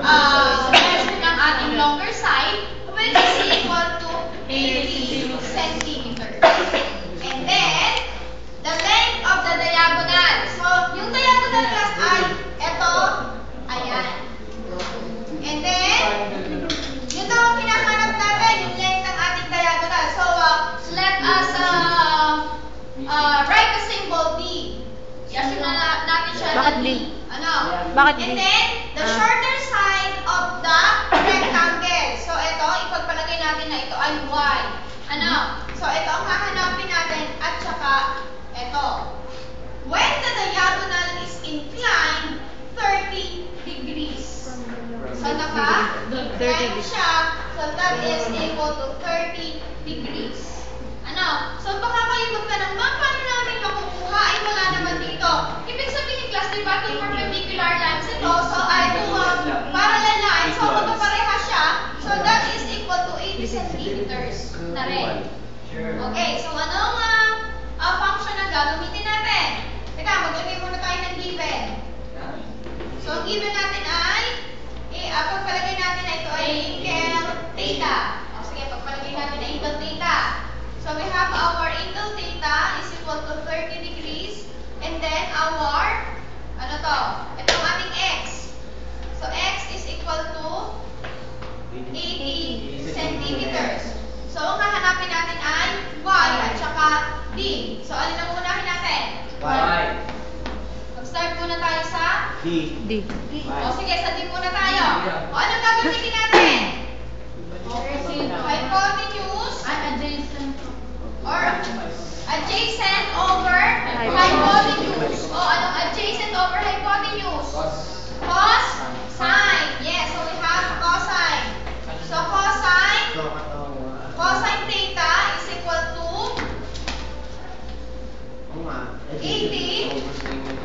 measure ng ating longer side, which is equal to 80 centimeters. And then, the length of the diagonal. So, yung diagonal class ay ito, ayan. And then, yun daw ang hinahanap natin, yung length ng ating diagonal. So, let us write the symbol D. Yasin na natin siya Bakit na D? Ano? Bakit D? And then, the shorter side of the rectangle. So, ito, ipagpalagay natin na ito ay Y. Ano? So, ito ang hahanapin natin at saka ito. When the diagonal is inclined 30 degrees. So, naka-incline siya. So, that is equal to 30 degrees. Ano? So, baka kayo magtanong, ma'am, paano namin makukuha? Ay, wala naman dito. Ibig sabihin, class, diba, two perpendicular lines ito. So, ay, two parallel lines. So, magpapareha siya. So, that is equal to 80 centimeters na rin. Okay, so, anong function na gagamitin natin? Teka, maglagay muna tayo ng given. So, ang given natin ay, pagpalagay natin na ito ay angle theta. O, sige, pagpalagay natin na angle theta. So, we have our angle theta is equal to 30 degrees. And then, our, ano to? Itong ating x. So, x is equal to 80 centimeters. So, ang hahanapin natin ay y at saka d. So, alin ang unahin natin? Y. Mag-start muna tayo sa D. D. O, sige, sa d muna tayo. O, anong gagamitin natin? Hypotenuse or adjacent over hypotenuse. O, anong adjacent over hypotenuse? Cosine. Yes, so we have cosine. So, cosine theta is equal to 80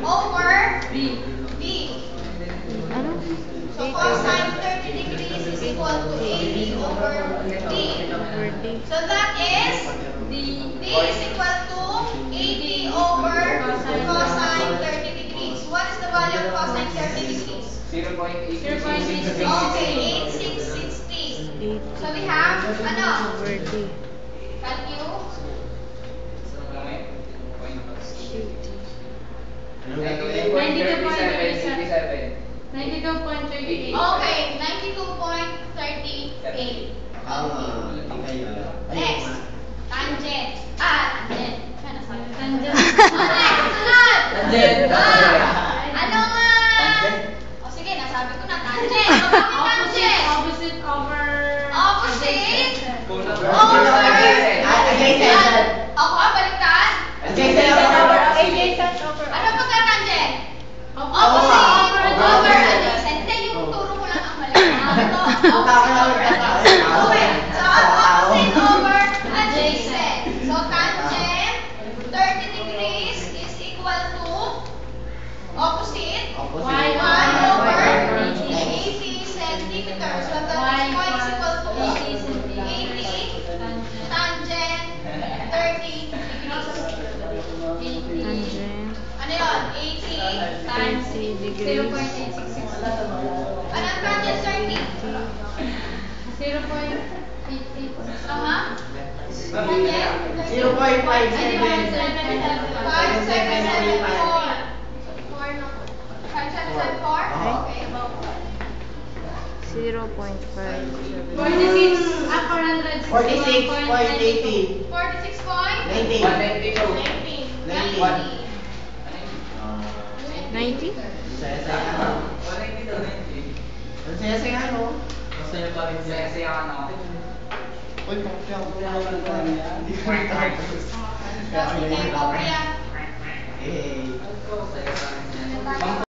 over D. Ano? So, cosine 30 degrees is equal to 80 over D. Over D. So, that is D is equal to 80 over cosine 30 degrees. What is the value of cosine 30 degrees? 0.8. Okay, 8660. So, we have, ano? Over D. Calculate. Okay, 92.38. Next, tangent. Tangent. Tangent. Sunod. Anong, o sige, nasabi ko na, tangent. So, bakit tangent? Opposite over. Ako, baliktad. Ano pagka-tangent? Opposite over adjacent. Hindi, yung turo ko lang ang mali. Ito, opposite over adjacent. Okay, so opposite over adjacent. So tangent 30 degrees is equal to opposite y over 80 centimeters. So that is y is equal to 80 tangent 30 degrees. Tangent. Ano yun? 80 times 30 degrees. 0.866. Ano ang tangent 30? 0.886. Tangent 5774. Okay, about 0.5. 46.80. 46.90. 90? Ang saya-saya ano? Masaya pa rin siya. Masaya ka na ako. Uy, pakya ko na lang ba niya? Hindi ko rin tapos. Tapos hindi ko yan. Eh. Masaya pa rin siya.